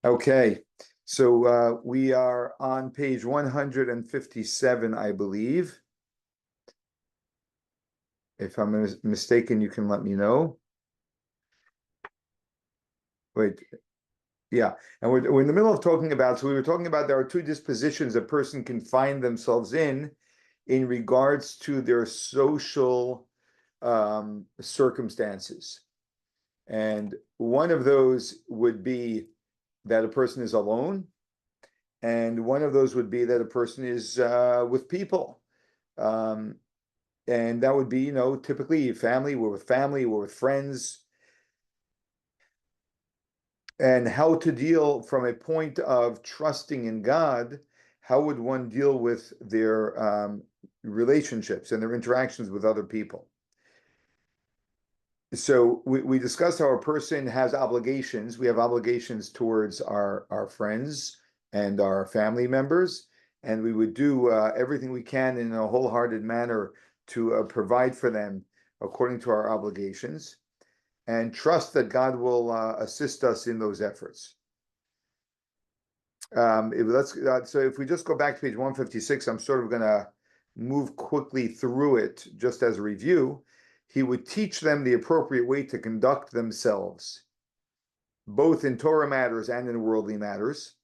Okay, so we are on page 157, I believe. If I'm mistaken, you can let me know. Wait, yeah, and we're in the middle of talking about, so we were talking about there are two dispositions a person can find themselves in regards to their social circumstances. And one of those would be that a person is alone, and one of those would be that a person is with people. Um, and that would be, typically family, we're with friends, and how to deal from a point of trusting in God. How would one deal with their relationships and their interactions with other people? So we discussed how a person has obligations. We have obligations towards our friends and our family members, and we would do everything we can in a wholehearted manner to provide for them according to our obligations, and trust that God will assist us in those efforts. So if we just go back to page 156, I'm sort of going to move quickly through it just as a review. He would teach them the appropriate way to conduct themselves, both in Torah matters and in worldly matters.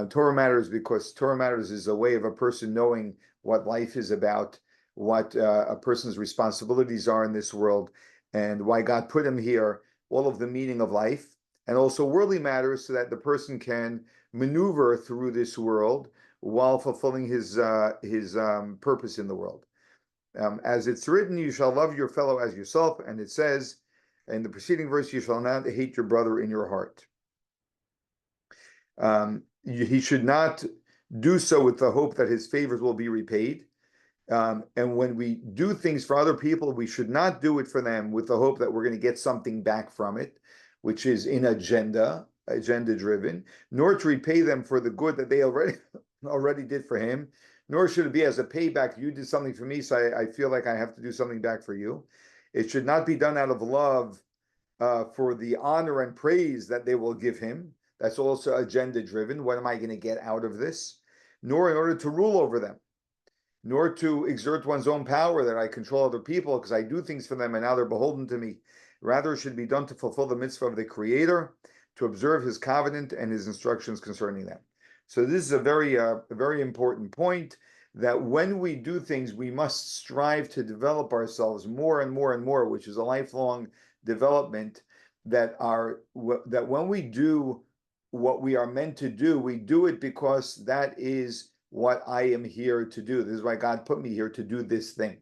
Torah matters because Torah matters is a way of a person knowing what life is about, what a person's responsibilities are in this world, and why God put him here, all of the meaning of life, and also worldly matters so that the person can maneuver through this world while fulfilling his purpose in the world. As it's written, you shall love your fellow as yourself, and it says in the preceding verse, you shall not hate your brother in your heart. He should not do so with the hope that his favors will be repaid. And when we do things for other people, we should not do it for them with the hope that we're going to get something back from it, which is in agenda driven, nor to repay them for the good that they already did for him, nor should it be as a payback. You did something for me, so I feel like I have to do something back for you. It should not be done out of love for the honor and praise that they will give him. That's also agenda driven. What am I going to get out of this? Nor in order to rule over them, nor to exert one's own power that I control other people because I do things for them and now they're beholden to me. Rather, it should be done to fulfill the mitzvah of the Creator, to observe his covenant and his instructions concerning them. So this is a very important point, that when we do things, we must strive to develop ourselves more and more and more, which is a lifelong development, that when we do what we are meant to do, we do it because that is what I am here to do. This is why God put me here, to do this thing.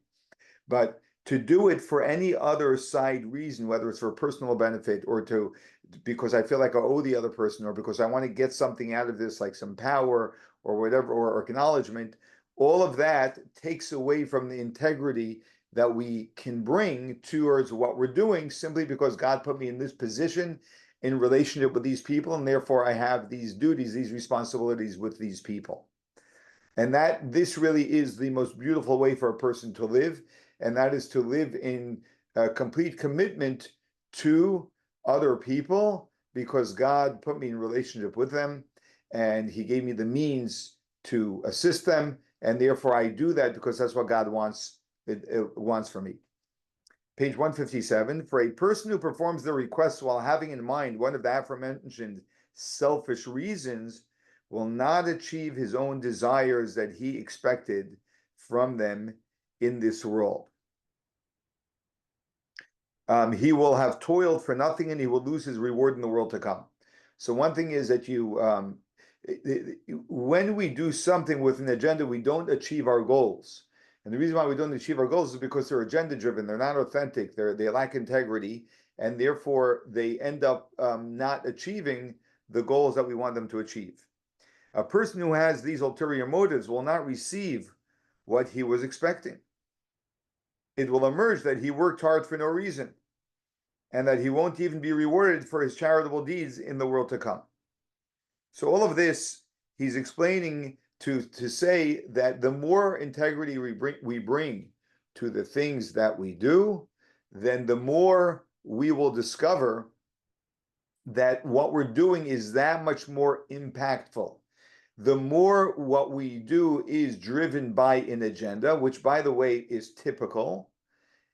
But to do it for any other side reason, whether it's for personal benefit or because I feel like I owe the other person, or because I want to get something out of this, like some power or whatever, or acknowledgement, all of that takes away from the integrity that we can bring towards what we're doing, simply because God put me in this position in relationship with these people, and therefore I have these duties, these responsibilities with these people. And that this really is the most beautiful way for a person to live, and that is to live in a complete commitment to other people, because God put me in relationship with them, and he gave me the means to assist them, and therefore I do that because that's what God wants. It wants for me. Page 157, for a person who performs their requests while having in mind one of the aforementioned selfish reasons will not achieve his own desires that he expected from them in this world. He will have toiled for nothing, and he will lose his reward in the world to come. So one thing is that when we do something with an agenda, we don't achieve our goals. And the reason why we don't achieve our goals is because they're agenda driven. They're not authentic. They lack integrity, and therefore they end up not achieving the goals that we want them to achieve. A person who has these ulterior motives will not receive what he was expecting. It will emerge that he worked hard for no reason, and that he won't even be rewarded for his charitable deeds in the world to come. So all of this, he's explaining to say that the more integrity we bring to the things that we do, then the more we will discover that what we're doing is that much more impactful. The more what we do is driven by an agenda, which, by the way, is typical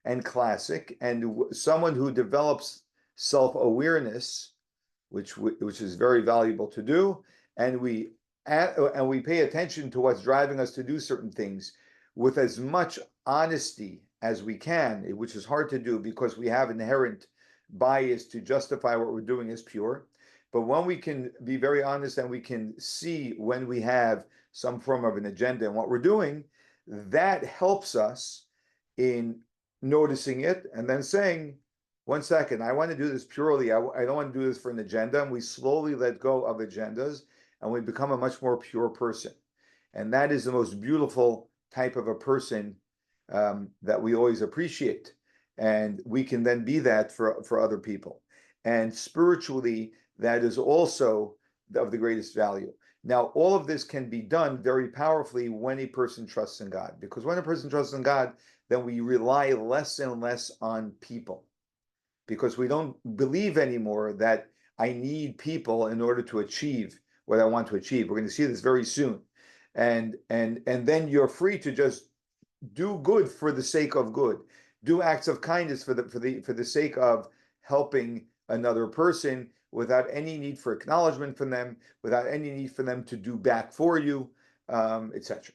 and classic, and someone who develops self-awareness, which is very valuable to do, and we pay attention to what's driving us to do certain things with as much honesty as we can, which is hard to do because we have inherent bias to justify what we're doing as pure. But when we can be very honest and we can see when we have some form of an agenda and what we're doing, that helps us in noticing it and then saying, 1 second, I want to do this purely. I don't want to do this for an agenda. And we slowly let go of agendas and we become a much more pure person. And that is the most beautiful type of a person that we always appreciate. And we can then be that for other people. And spiritually, that is also of the greatest value. Now, all of this can be done very powerfully when a person trusts in God, because when a person trusts in God, then we rely less and less on people, because we don't believe anymore that I need people in order to achieve what I want to achieve. We're going to see this very soon. And then you're free to just do good for the sake of good. Do acts of kindness for the sake of helping another person without any need for acknowledgement from them, without any need for them to do back for you, etc.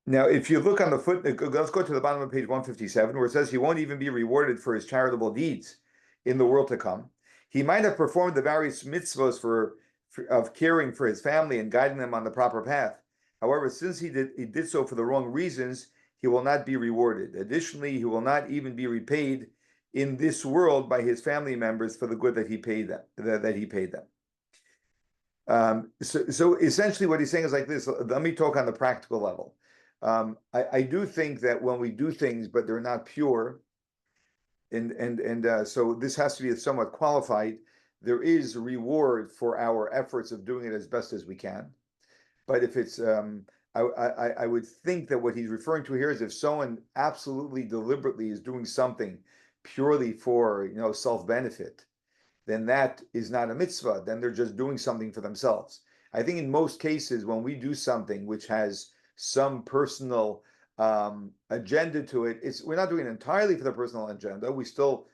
Now, if you look on the foot, let's go to the bottom of page 157, where it says he won't even be rewarded for his charitable deeds in the world to come. He might have performed the various mitzvos of caring for his family and guiding them on the proper path. However, since he did so for the wrong reasons, he will not be rewarded. Additionally, he will not even be repaid in this world by his family members for the good that he paid them. So essentially what he's saying is like this. Let me talk on the practical level. I do think that when we do things, but they're not pure, and so this has to be somewhat qualified, there is reward for our efforts of doing it as best as we can. But if it's, I would think that what he's referring to here is if someone absolutely deliberately is doing something purely for, self-benefit, then that is not a mitzvah. Then they're just doing something for themselves. I think in most cases, when we do something which has some personal agenda to it, we're not doing it entirely for the personal agenda. We still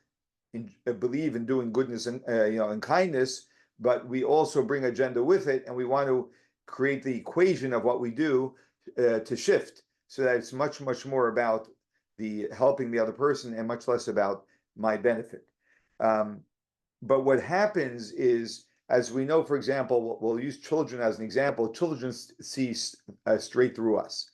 believe in doing goodness and kindness, but we also bring agenda with it, and we want to create the equation of what we do to shift so that it's much, much more about the helping the other person and much less about my benefit. But what happens is, as we know, for example, we'll use children as an example. Children see straight through us.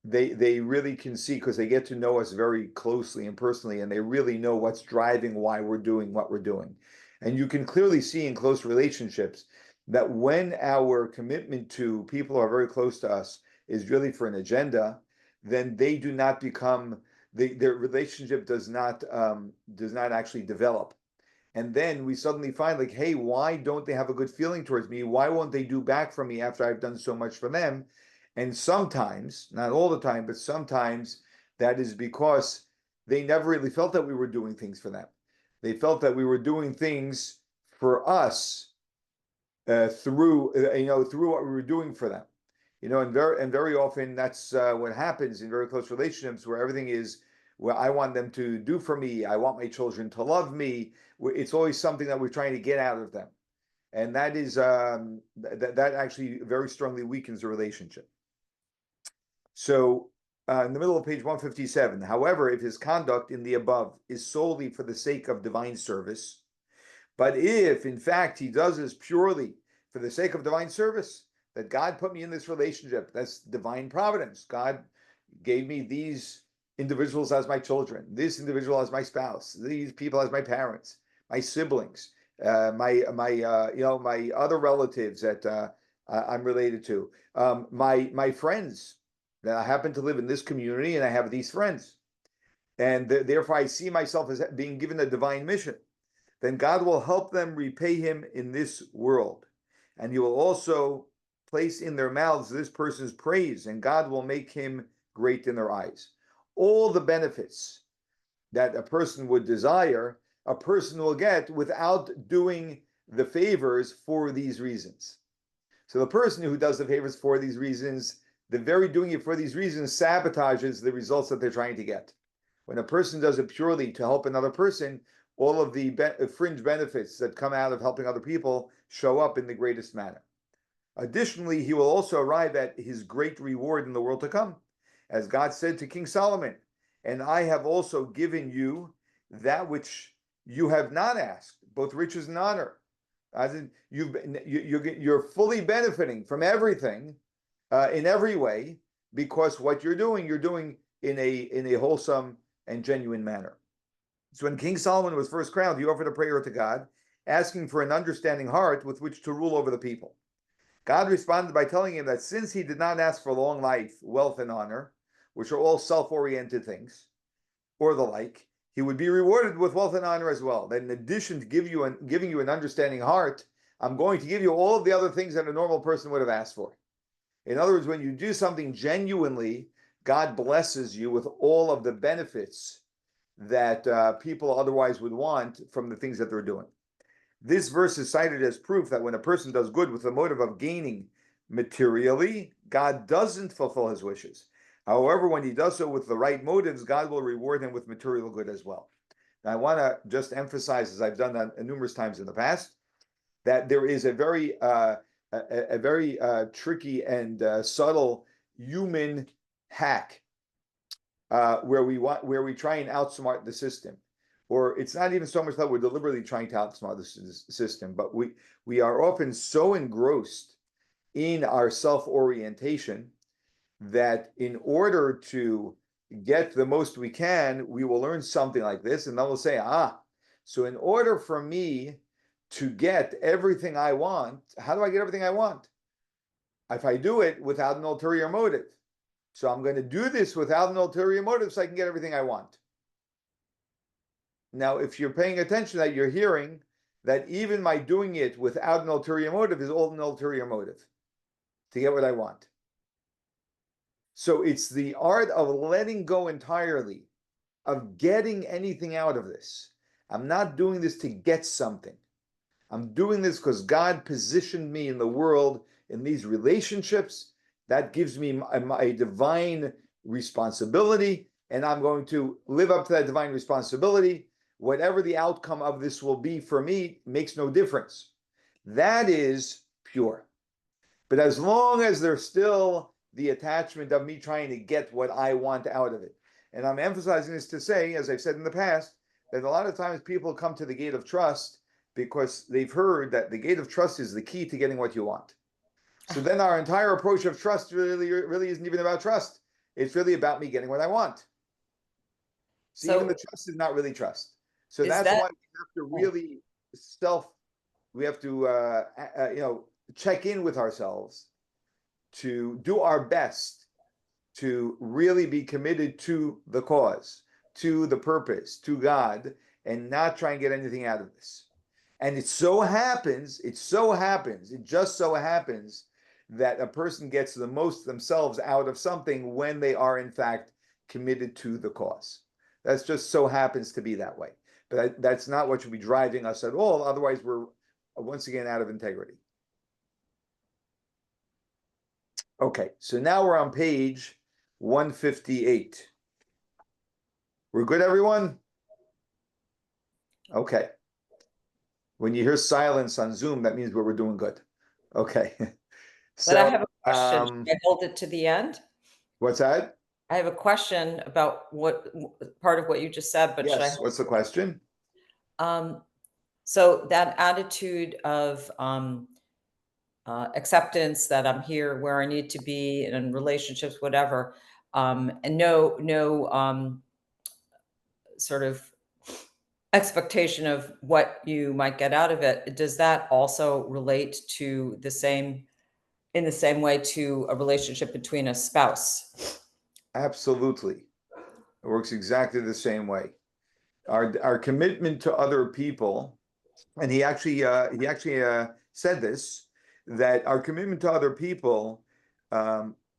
They really can see because they get to know us very closely and personally, and they really know what's driving why we're doing what we're doing. And you can clearly see in close relationships that when our commitment to people who are very close to us is really for an agenda, then they do not become their relationship does not actually develop. And then we suddenly find like, hey, why don't they have a good feeling towards me? Why won't they do back for me after I've done so much for them? And sometimes, not all the time, but sometimes that is because they never really felt that we were doing things for them. They felt that we were doing things for us through what we were doing for them. And very often that's what happens in very close relationships where everything is what I want them to do for me. I want my children to love me. It's always something that we're trying to get out of them. And that is that actually very strongly weakens the relationship. So in the middle of page 157, however, if his conduct in the above is solely for the sake of divine service, but if in fact he does this purely for the sake of divine service, that God put me in this relationship, that's divine providence. God gave me these individuals as my children, this individual as my spouse, these people as my parents, my siblings, my other relatives that I'm related to, my friends. That I happen to live in this community and I have these friends. And therefore I see myself as being given a divine mission. Then God will help them repay him in this world. And he will also place in their mouths this person's praise, and God will make him great in their eyes. all the benefits that a person would desire, a person will get without doing the favors for these reasons. So the person who does the favors for these reasons, the very doing it for these reasons sabotages the results that they're trying to get. When a person does it purely to help another person, all of the fringe benefits that come out of helping other people show up in the greatest manner. Additionally, he will also arrive at his great reward in the world to come. As God said to King Solomon, and I have also given you that which you have not asked, both riches and honor. As in, you're fully benefiting from everything in every way, because what you're doing in a wholesome and genuine manner. So when King Solomon was first crowned, he offered a prayer to God, asking for an understanding heart with which to rule over the people. God responded by telling him that since he did not ask for long life, wealth, and honor, which are all self-oriented things, or the like, he would be rewarded with wealth and honor as well. That in addition to giving you an understanding heart, I'm going to give you all of the other things that a normal person would have asked for. In other words, when you do something genuinely, God blesses you with all of the benefits that people otherwise would want from the things that they're doing. This verse is cited as proof that when a person does good with the motive of gaining materially, God doesn't fulfill his wishes. However, when he does so with the right motives, God will reward him with material good as well. Now, I want to just emphasize, as I've done that numerous times in the past, that there is a very tricky and subtle human hack where we try and outsmart the system. Or it's not even so much that we're deliberately trying to outsmart the system, but we are often so engrossed in our self-orientation that in order to get the most we can, we will learn something like this, and then we'll say, so in order for me to get everything I want, how do I get everything I want? If I do it without an ulterior motive. So I'm going to do this without an ulterior motive so I can get everything I want. Now, if you're paying attention to that, you're hearing that even my doing it without an ulterior motive is all an ulterior motive to get what I want. So it's the art of letting go entirely, of getting anything out of this. I'm not doing this to get something. I'm doing this because God positioned me in the world in these relationships. That gives me a divine responsibility, and I'm going to live up to that divine responsibility. Whatever the outcome of this will be for me makes no difference. That is pure. But as long as there's still the attachment of me trying to get what I want out of it, and I'm emphasizing this to say, as I've said in the past, that a lot of times people come to the gate of trust because they've heard that the gate of trust is the key to getting what you want. So then our entire approach of trust really isn't even about trust. It's really about me getting what I want. So even the trust is not really trust. So that's why we have to really we have to check in with ourselves to do our best to really be committed to the cause, to the purpose, to God, and not try and get anything out of this. And it just so happens that a person gets the most themselves out of something when they are in fact committed to the cause. That's just so happens to be that way. But that's not what should be driving us at all. Otherwise, we're once again out of integrity. Okay, so now we're on page 158. We're good, everyone? Okay. When you hear silence on Zoom, that means we're doing good. Okay. But I have a question. Should I hold it to the end? What's that? I have a question about what part of what you just said, but should I? Yes, what's the question? So that attitude of acceptance that I'm here where I need to be in relationships, whatever, and no sort of expectation of what you might get out of it. Does that also relate to in the same way to a relationship between a spouse? Absolutely. It works exactly the same way. Our commitment to other people, and he actually said this, that our commitment to other people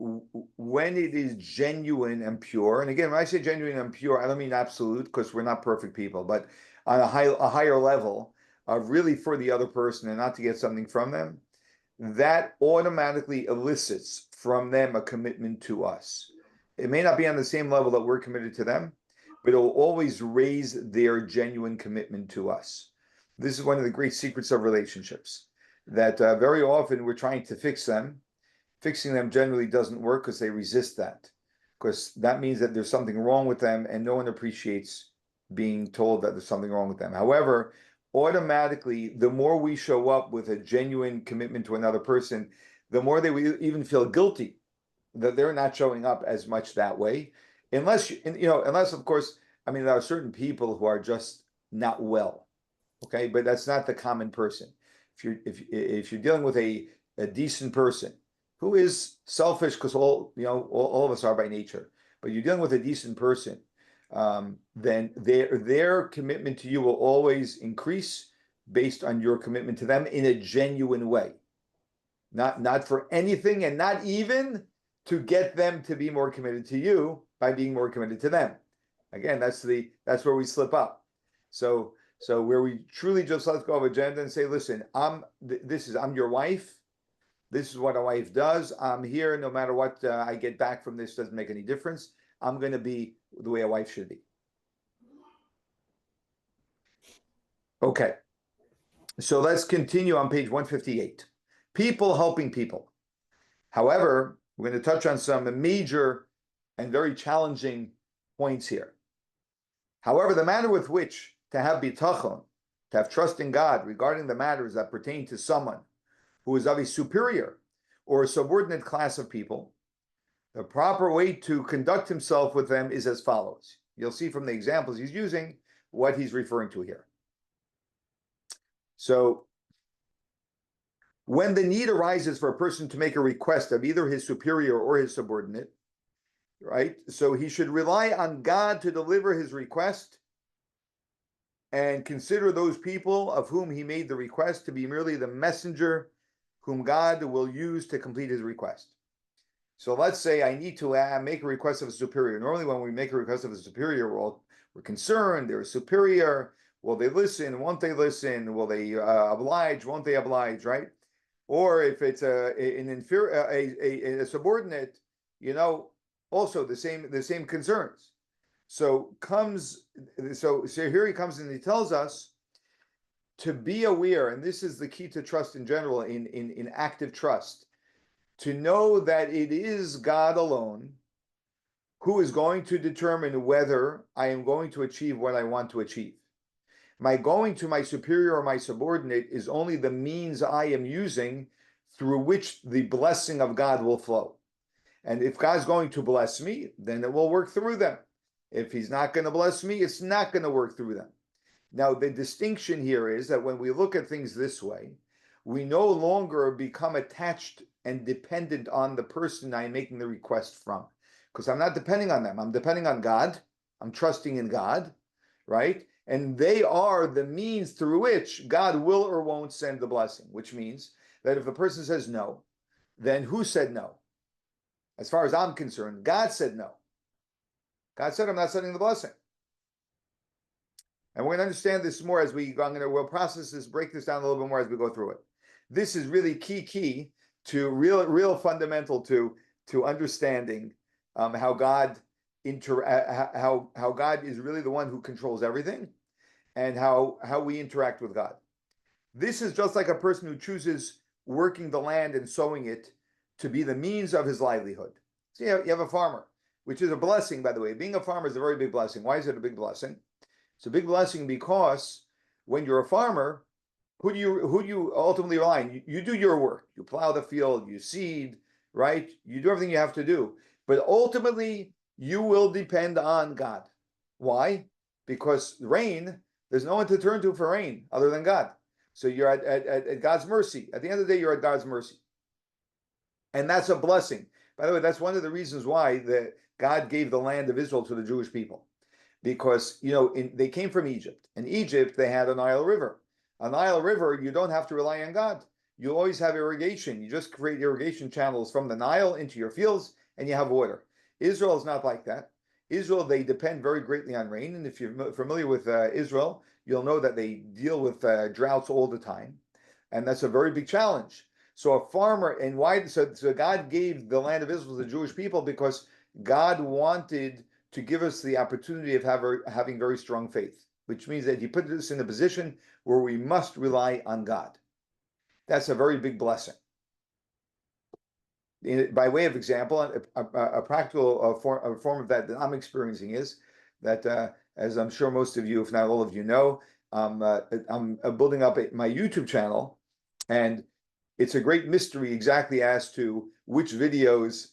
when it is genuine and pure, and again, when I say genuine and pure, I don't mean absolute because we're not perfect people, but on a higher level of really for the other person and not to get something from them, that automatically elicits from them a commitment to us. It may not be on the same level that we're committed to them, but it will always raise their genuine commitment to us. This is one of the great secrets of relationships, that very often we're trying to fix them. Fixing them generally doesn't work because they resist that, because that means that there's something wrong with them, and no one appreciates being told that there's something wrong with them. However, automatically, the more we show up with a genuine commitment to another person, the more they will even feel guilty that they're not showing up as much that way. Unless unless of course, I mean, there are certain people who are just not well. Okay, but that's not the common person. If you're dealing with a decent person who is selfish, because all of us are by nature, but you're dealing with a decent person, then their commitment to you will always increase based on your commitment to them in a genuine way. Not for anything, and not even to get them to be more committed to you by being more committed to them. Again, that's where we slip up. So where we truly just let go of agenda and say, listen, I'm your wife. This is what a wife does. I'm here no matter what I get back from this, doesn't make any difference. I'm going to be the way a wife should be. Okay. So let's continue on page 158. People helping people. However, we're going to touch on some major and very challenging points here. However, the manner with which to have bitachon, to have trust in God regarding the matters that pertain to someone who is of a superior or a subordinate class of people, the proper way to conduct himself with them is as follows. You'll see from the examples he's using what he's referring to here. So, when the need arises for a person to make a request of either his superior or his subordinate, right? So he should rely on God to deliver his request and consider those people of whom he made the request to be merely the messenger whom God will use to complete his request. So let's say I need to make a request of a superior. Normally when we make a request of a superior, we're concerned, they're superior. Will they listen? Won't they listen? Will they oblige? Won't they oblige, right? Or if it's a subordinate, also the same concerns. So here he comes and he tells us to be aware, and this is the key to trust in general, in active trust, to know that it is God alone who is going to determine whether I am going to achieve what I want to achieve. My going to my superior or my subordinate is only the means I am using through which the blessing of God will flow. And if God's going to bless me, then it will work through them. If he's not going to bless me, it's not going to work through them. Now, the distinction here is that when we look at things this way, we no longer become attached and dependent on the person I'm making the request from. Because I'm not depending on them. I'm depending on God. I'm trusting in God, right? And they are the means through which God will or won't send the blessing, which means that if a person says no, then who said no? As far as I'm concerned, God said no. God said, I'm not sending the blessing. And we're going to understand this more as we'll process this, break this down a little bit more as we go through it. This is really key to real fundamental to understanding how God how God is really the one who controls everything, and how we interact with God. This is just like a person who chooses working the land and sowing it to be the means of his livelihood. So you have a farmer, which is a blessing, by the way. Being a farmer is a very big blessing. Why is it a big blessing? It's a big blessing because when you're a farmer, who do you ultimately rely on? You do your work. You plow the field, you seed, right? You do everything you have to do. But ultimately, you will depend on God. Why? Because rain, there's no one to turn to for rain other than God. So you're at God's mercy. At the end of the day, you're at God's mercy. And that's a blessing. By the way, that's one of the reasons why God gave the land of Israel to the Jewish people. Because, they came from Egypt. In Egypt, they had a Nile River. A Nile River, you don't have to rely on God. you always have irrigation. You just create irrigation channels from the Nile into your fields, and you have water. Israel is not like that. Israel, they depend very greatly on rain, and if you're familiar with Israel, you'll know that they deal with droughts all the time, and that's a very big challenge. So a farmer, and why? So God gave the land of Israel to the Jewish people because God wanted to give us the opportunity of having very strong faith, which means that He put us in a position where we must rely on God. That's a very big blessing. By way of example, a practical form of that I'm experiencing is that, as I'm sure most of you, if not all of you know, I'm building up my YouTube channel, and it's a great mystery exactly as to which videos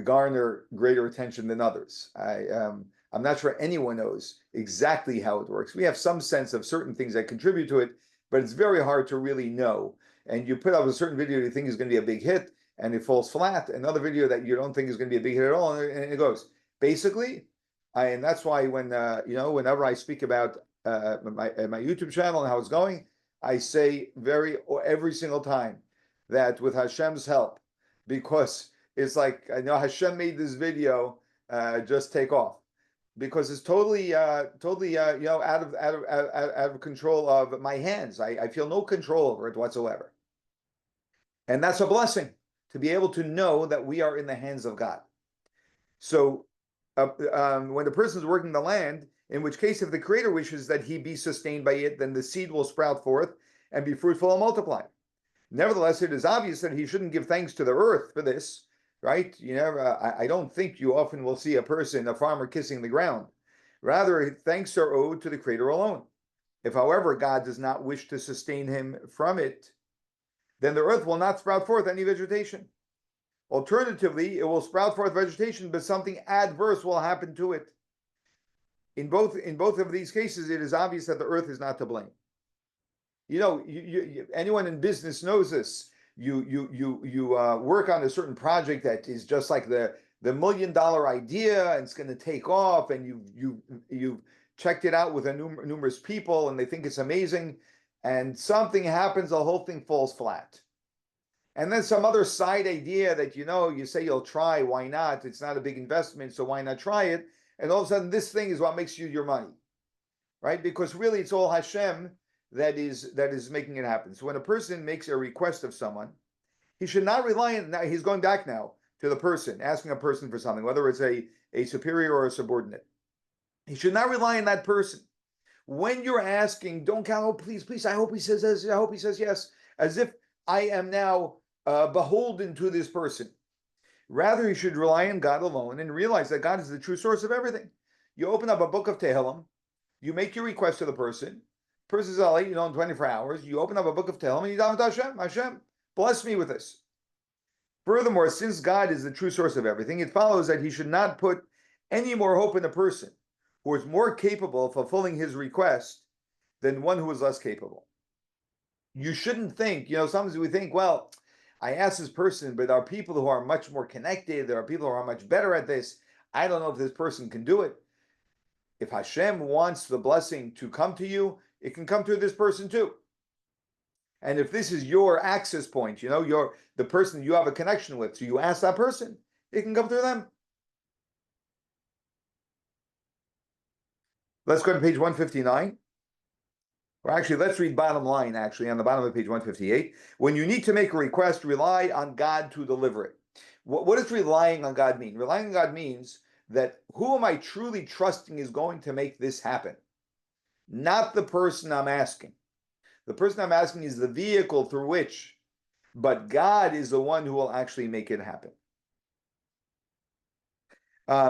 garner greater attention than others. I'm not sure anyone knows exactly how it works. We have some sense of certain things that contribute to it, but it's very hard to really know. And you put out a certain video you think is going to be a big hit, and it falls flat. Another video that you don't think is going to be a big hit at all, and it goes. Basically, and that's why when whenever I speak about my YouTube channel and how it's going, I say every single time that with Hashem's help, because it's like I know Hashem made this video just take off, because it's totally out of control of my hands. I feel no control over it whatsoever, and that's a blessing to be able to know that we are in the hands of God. So when the person is working the land, in which case if the Creator wishes that he be sustained by it, then the seed will sprout forth and be fruitful and multiply. Nevertheless, it is obvious that he shouldn't give thanks to the earth for this, right? I don't think you often will see a farmer kissing the ground. Rather, thanks are owed to the Creator alone. If, however, God does not wish to sustain him from it, then the earth will not sprout forth any vegetation. Alternatively, it will sprout forth vegetation, but something adverse will happen to it. In both of these cases, it is obvious that the earth is not to blame. Anyone in business knows this. You work on a certain project that is just like the $1 million idea, and it's going to take off, and you've checked it out with numerous people, and they think it's amazing, and something happens, the whole thing falls flat. And then some other side idea that you say you'll try, why not? It's not a big investment, so why not try it? And all of a sudden, this thing is what makes you your money, right? Because really, it's all Hashem that is making it happen. So when a person makes a request of someone, he should not rely on. Now he's going back now to the person, asking a person for something, whether it's a superior or a subordinate. He should not rely on that person. When you're asking, don't count. Oh, please, I hope he says this. I hope he says yes, as if I am now beholden to this person. Rather, you should rely on God alone and realize that God is the true source of everything. You open up a book of Tehillim, you make your request to the person. Person says, I'll let you know in 24 hours. You open up a book of Tehillim and you daven to Hashem, bless me with this. Furthermore, since God is the true source of everything, it follows that he should not put any more hope in a person who is more capable of fulfilling his request than one who is less capable. You shouldn't think, sometimes we think, well, I asked this person, but there are people who are much more connected. There are people who are much better at this. I don't know if this person can do it. If Hashem wants the blessing to come to you, it can come to this person too. And if this is your access point, the person you have a connection with, so you ask that person, it can come through them. Let's go to page 159. Or actually, let's read bottom line, on the bottom of page 158. When you need to make a request, rely on God to deliver it. What does relying on God mean? Relying on God means that who am I truly trusting is going to make this happen? Not the person I'm asking. The person I'm asking is the vehicle through which, but God is the one who will actually make it happen.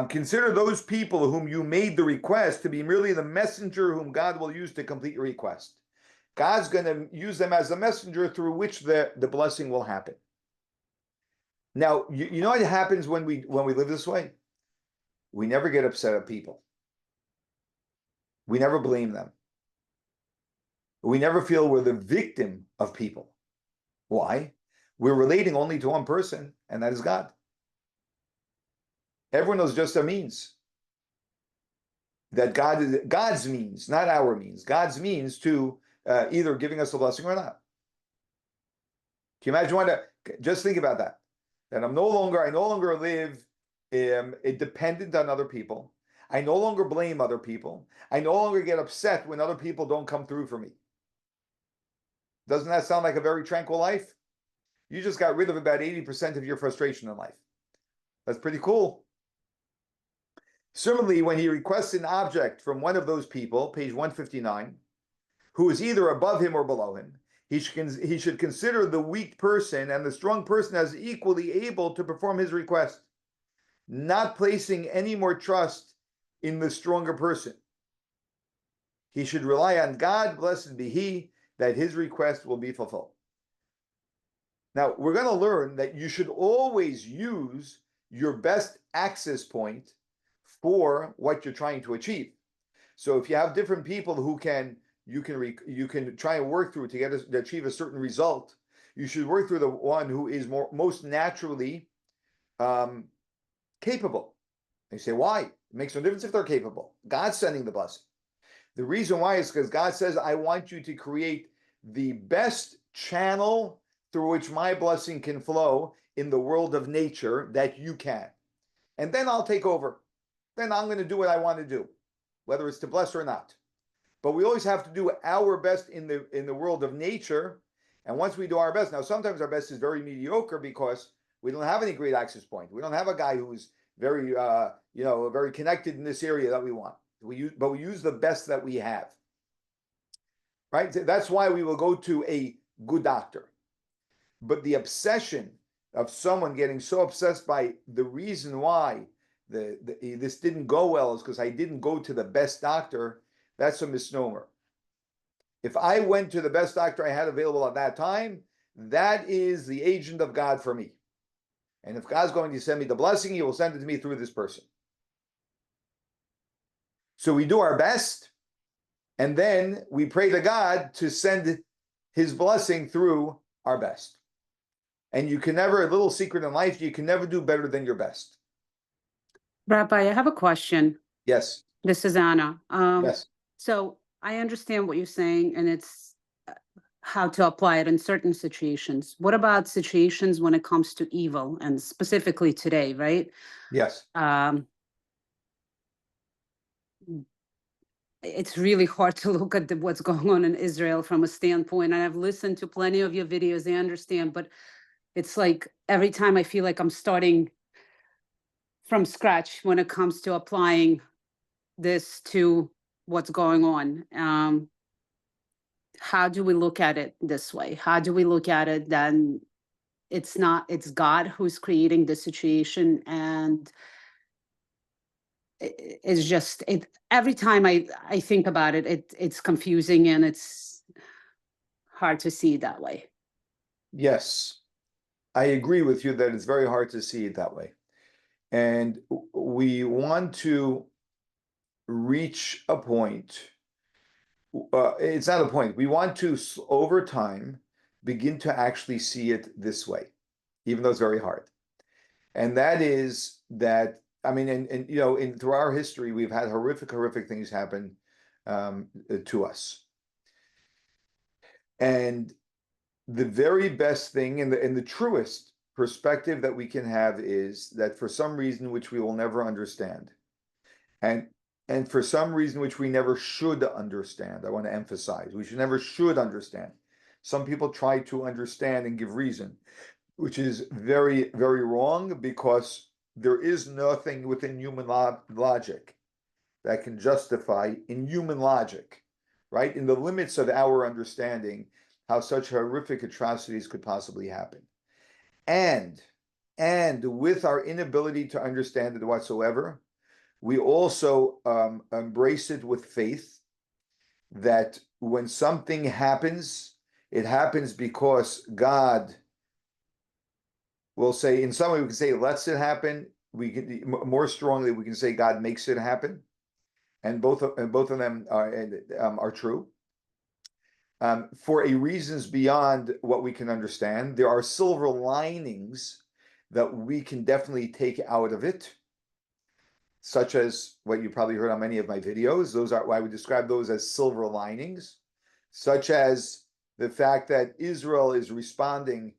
Consider those people whom you made the request to be merely the messenger whom God will use to complete your request. God's going to use them as the messenger through which the blessing will happen. Now, you know what happens when we live this way? We never get upset at people. We never blame them. We never feel we're the victim of people. Why? We're relating only to one person, and that is God. Everyone knows just a means. That God is God's means, not our means. God's means to either giving us a blessing or not. Can you imagine just think about that? That I no longer live dependent on other people. I no longer blame other people. I no longer get upset when other people don't come through for me. Doesn't that sound like a very tranquil life? You just got rid of about 80% of your frustration in life. That's pretty cool. Similarly, when he requests an object from one of those people, page 159, who is either above him or below him, he should consider the weak person and the strong person as equally able to perform his request, not placing any more trust in the stronger person. He should rely on God, blessed be he, that his request will be fulfilled. Now, we're going to learn that you should always use your best access point for what you're trying to achieve. So if you have different people who you can try and work through to achieve a certain result, you should work through the one who is most naturally capable. And you say, why? It makes no difference if they're capable. God's sending the blessing. The reason why is because God says, I want you to create the best channel through which my blessing can flow in the world of nature that you can. And then I'll take over. Then I'm going to do what I want to do, whether it's to bless or not. But we always have to do our best in the world of nature. And once we do our best, now sometimes our best is very mediocre because we don't have any great access point. We don't have a guy who's very very connected in this area that we want. We use the best that we have. Right? That's why we will go to a good doctor. But the obsession of someone getting so obsessed by the reason why this didn't go well is because I didn't go to the best doctor, that's a misnomer. If I went to the best doctor I had available at that time, that is the agent of God for me. And if God's going to send me the blessing, he will send it to me through this person. So we do our best, and then we pray to God to send his blessing through our best. And you can never, a little secret in life, you can never do better than your best. Rabbi, I have a question. Yes. This is Anna. Yes. So I understand what you're saying, and it's how to apply it in certain situations. What about situations when it comes to evil, and specifically today, right? Yes. It's really hard to look at what's going on in Israel from a standpoint. And I've listened to plenty of your videos, I understand, but it's like every time I feel like I'm starting from scratch when it comes to applying this to what's going on. How do we look at it this way? How do we look at it then it's God who's creating the situation, and it's just every time I think about it, it's confusing and it's hard to see it that way. Yes, I agree with you that it's very hard to see it that way. And we want to reach a point. It's not a point. We want to, over time, begin to actually see it this way, even though it's very hard. And that is that, I mean, and through our history, we've had horrific things happen to us. And the very best thing and the truest perspective that we can have is that for some reason which we will never understand, and for some reason which we never should understand, I want to emphasize, we never should understand. Some people try to understand and give reason, which is very wrong, because there is nothing within human logic that can justify, in human logic, right, in the limits of our understanding, how such horrific atrocities could possibly happen. And with our inability to understand it whatsoever, we also embrace it with faith that when something happens, it happens because God will say, in some way we can say lets it happen. We can more strongly we can say God makes it happen, and both of them are true. For a reasons beyond what we can understand, there are silver linings that we can definitely take out of it, such as what you probably heard on many of my videos. Those are why I would describe those as silver linings, such as the fact that Israel is responding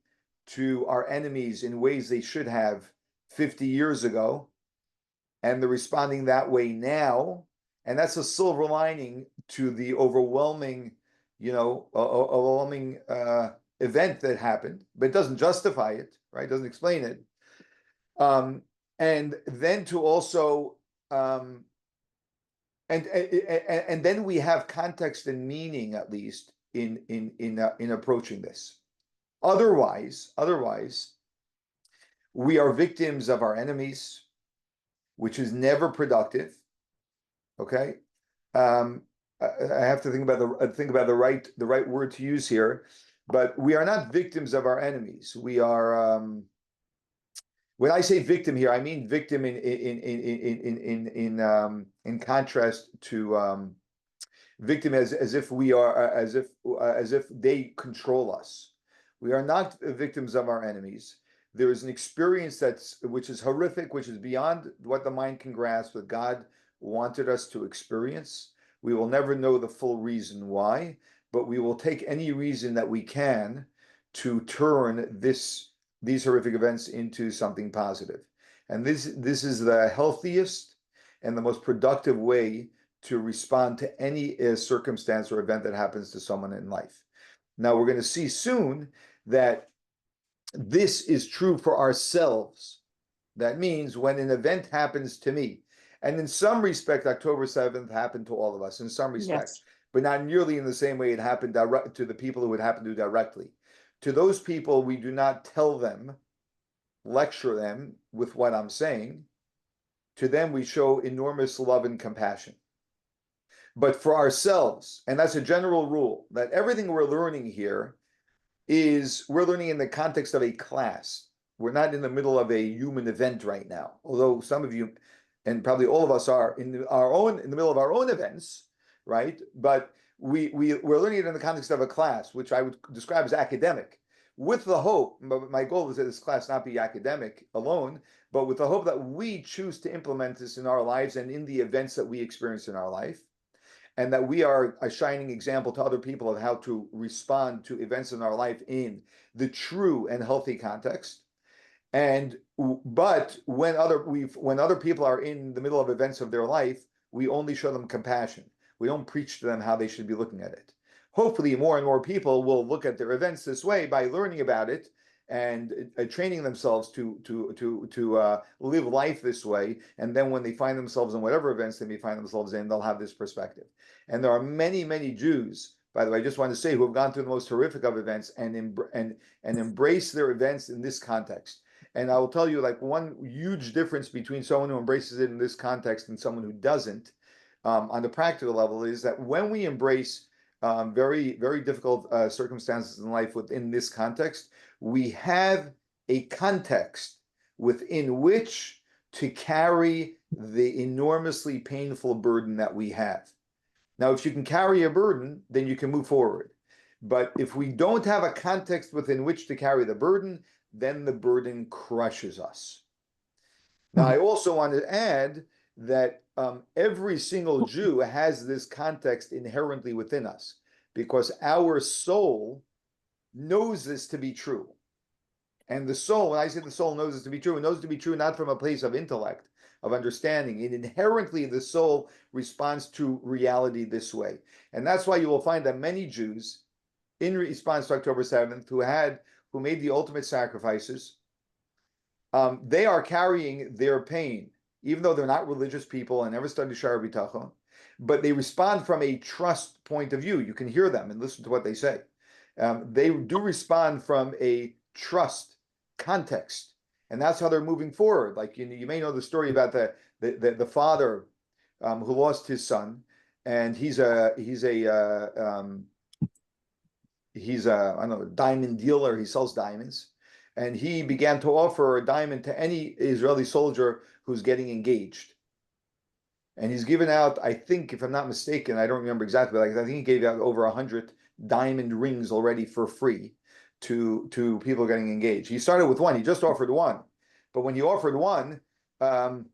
to our enemies in ways they should have 50 years ago, and they're responding that way now. And that's a silver lining to the overwhelming, overwhelming event that happened, but it doesn't justify it, right? It doesn't explain it. And then to also, and then we have context and meaning, at least in approaching this. Otherwise, we are victims of our enemies, which is never productive. Okay, I have to think about the right word to use here, but we are not victims of our enemies. We are. When I say victim here, I mean victim in contrast to victim as if we are as if they control us. We are not victims of our enemies. There is an experience which is horrific, which is beyond what the mind can grasp, that God wanted us to experience. We will never know the full reason why, but we will take any reason that we can to turn these horrific events into something positive. And this is the healthiest and the most productive way to respond to any circumstance or event that happens to someone in life. Now, we're going to see soon that this is true for ourselves. That means when an event happens to me, and in some respect, October 7th happened to all of us, in some respect, but not nearly in the same way it happened to the people who it happened to directly. To those people, we do not tell them, lecture them with what I'm saying. To them, we show enormous love and compassion. But for ourselves, and that's a general rule, that everything we're learning here we're learning in the context of a class. We're not in the middle of a human event right now, although some of you, and probably all of us, are in the middle of our own events, right? But we're learning it in the context of a class, which I would describe as academic, with the hope. My goal is that this class not be academic alone, but with the hope that we choose to implement this in our lives and in the events that we experience in our life, and that we are a shining example to other people of how to respond to events in our life in the true and healthy context. But when other people are in the middle of events of their life, we only show them compassion. We don't preach to them how they should be looking at it. Hopefully, more and more people will look at their events this way by learning about it and training themselves to live life this way. And then when they find themselves in whatever events they may find themselves in, they'll have this perspective. And there are many, many Jews, by the way, I just want to say, who have gone through the most horrific of events and embrace their events in this context. And I will tell you, like, one huge difference between someone who embraces it in this context and someone who doesn't, on the practical level, is that when we embrace very, very difficult circumstances in life within this context, we have a context within which to carry the enormously painful burden that we have. Now, if you can carry a burden, then you can move forward. But if we don't have a context within which to carry the burden, then the burden crushes us. Now, I also want to add that every single Jew has this context inherently within us, because our soul knows this to be true. And the soul, when I say the soul knows this to be true, it knows it to be true not from a place of intellect, of understanding. It inherently, the soul responds to reality this way. And that's why you will find that many Jews, in response to October 7th, who made the ultimate sacrifices, they are carrying their pain, even though they're not religious people and never study Shaar Habitachon, but they respond from a trust point of view. You can hear them and listen to what they say. They do respond from a trust context, and that's how they're moving forward. Like, you may know the story about the father who lost his son, and he's a I don't know, diamond dealer. He sells diamonds, and he began to offer a diamond to any Israeli soldier who's getting engaged. And he's given out, I think, if I'm not mistaken, I don't remember exactly, but I think he gave out over 100 diamond rings already for free to people getting engaged. He started with one. He just offered one. But when he offered one, one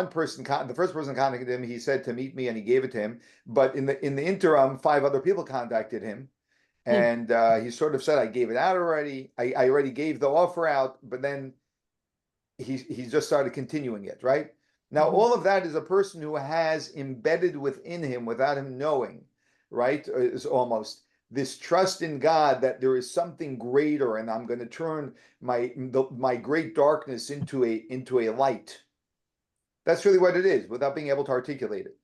person, the first person contacted him, he said to meet me, and he gave it to him. But in the interim, 5 other people contacted him, And he sort of said, I gave it out already. I already gave the offer out, but then he just started continuing it, right? Now, all of that is a person who has embedded within him, without him knowing, right? Is almost this trust in God that there is something greater, and I'm going to turn my great darkness into a light. That's really what it is, without being able to articulate it.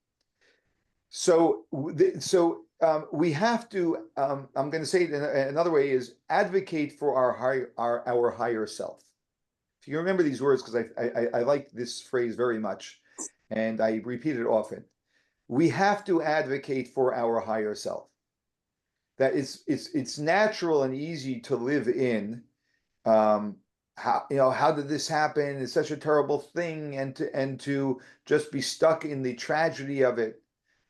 So we have to. I'm going to say it in another way: is advocate for our higher self. If you remember these words, because I like this phrase very much, and I repeat it often. We have to advocate for our higher self. That it's natural and easy to live in how did this happen? It's such a terrible thing, and to just be stuck in the tragedy of it,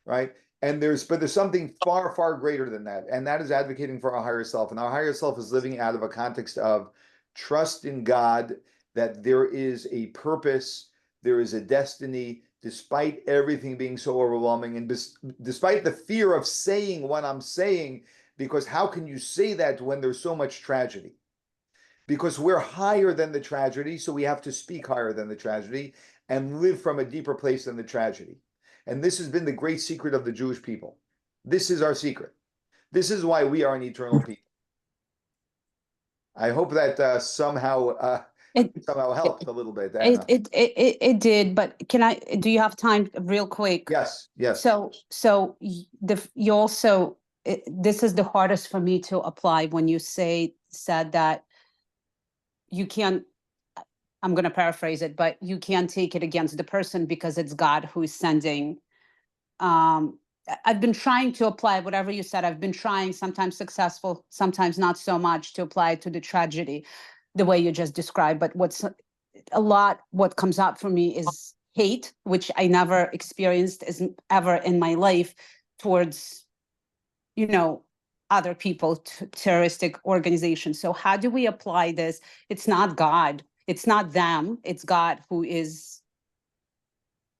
right? And there's something far greater than that, and that is advocating for our higher self. And our higher self is living out of a context of trust in God, that there is a purpose, there is a destiny, despite everything being so overwhelming, and despite the fear of saying what I'm saying, because how can you say that when there's so much tragedy? Because we're higher than the tragedy, so we have to speak higher than the tragedy and live from a deeper place than the tragedy. And this has been the great secret of the Jewish people. This is our secret. This is why we are an eternal people. I hope that somehow helped a little bit, Anna. It did, but do you have time real quick? Yes. So you also, this is the hardest for me to apply when you said that you can't, I'm going to paraphrase it, but you can't take it against the person because it's God who's sending. I've been trying to apply whatever you said. I've been trying, sometimes successful, sometimes not so much, to apply it to the tragedy the way you just described. But what comes up for me is hate, which I never experienced ever in my life towards, other people, terroristic organizations. So how do we apply this? It's not God, it's not them, it's God who is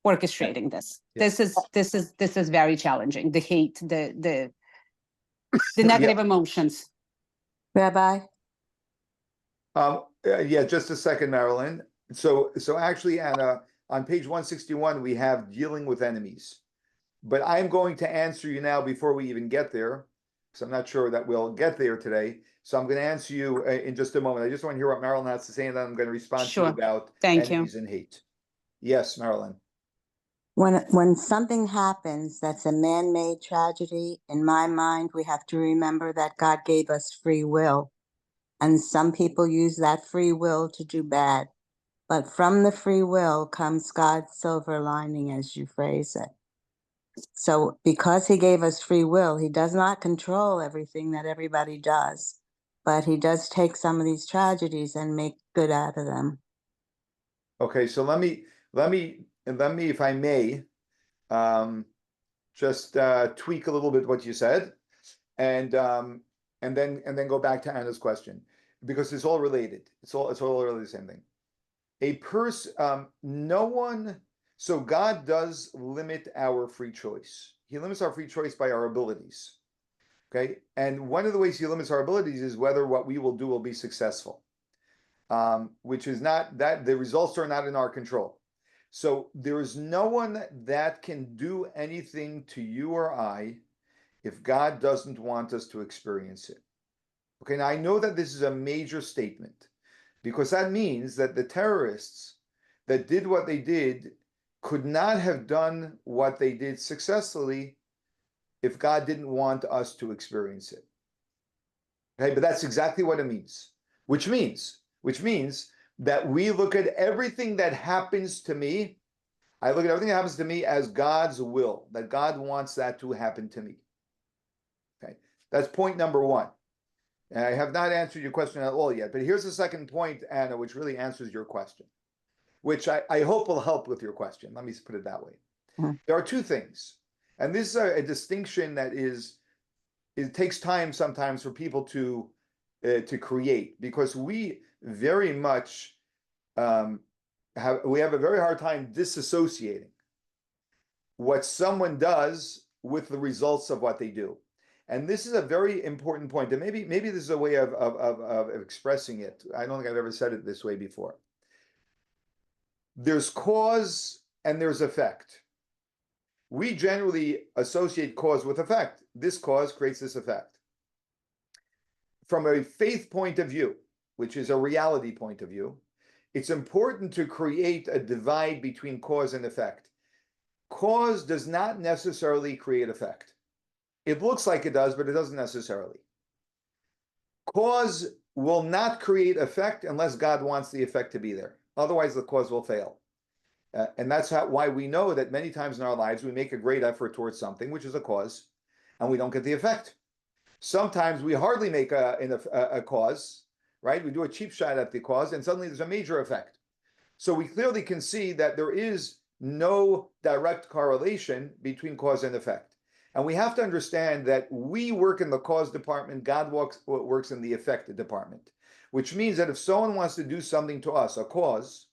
orchestrating this. Yes. This is very challenging. The hate, the negative emotions. Rabbi? Yeah, just a second, Marilyn. So actually, Anna, on page 161, we have dealing with enemies. But I'm going to answer you now before we even get there, because I'm not sure that we'll get there today. So I'm going to answer you in just a moment. I just want to hear what Marilyn has to say, and then I'm going to respond to you about enemies and hate. Yes, Marilyn. When something happens that's a man-made tragedy, in my mind, we have to remember that God gave us free will. And some people use that free will to do bad. But from the free will comes God's silver lining, as you phrase it. So because he gave us free will, he does not control everything that everybody does, but he does take some of these tragedies and make good out of them. Okay, so let me, if I may, just tweak a little bit what you said, and then go back to Anna's question, because it's all related. It's all really the same thing. No one. So God does limit our free choice. He limits our free choice by our abilities. Okay, and one of the ways he limits our abilities is whether what we will do will be successful. Which is not that the results are not in our control. So there is no one that can do anything to you or I if God doesn't want us to experience it. Okay, now I know that this is a major statement, because that means that the terrorists that did what they did could not have done what they did successfully if God didn't want us to experience it. Okay, but that's exactly what it means, which means that we look at everything that happens to me. I look at everything that happens to me as God's will, that God wants that to happen to me. Okay, that's point number one. And I have not answered your question at all yet, but here's the second point, Anna, which really answers your question, which I hope will help with your question. Let me put it that way. Mm-hmm. There are two things, and this is a distinction that it takes time sometimes for people to create, because we very much have a very hard time disassociating what someone does with the results of what they do. And this is a very important point, and maybe this is a way of expressing it. I don't think I've ever said it this way before. There's cause and there's effect. We generally associate cause with effect. This cause creates this effect. From a faith point of view, which is a reality point of view, it's important to create a divide between cause and effect. Cause does not necessarily create effect. It looks like it does, but it doesn't necessarily. Cause will not create effect unless God wants the effect to be there. Otherwise, the cause will fail. And that's why we know that many times in our lives, we make a great effort towards something, which is a cause, and we don't get the effect. Sometimes we hardly make a cause, right? We do a cheap shot at the cause, and suddenly there's a major effect. So we clearly can see that there is no direct correlation between cause and effect. And we have to understand that we work in the cause department, God works in the effect department, which means that if someone wants to do something to us, a cause,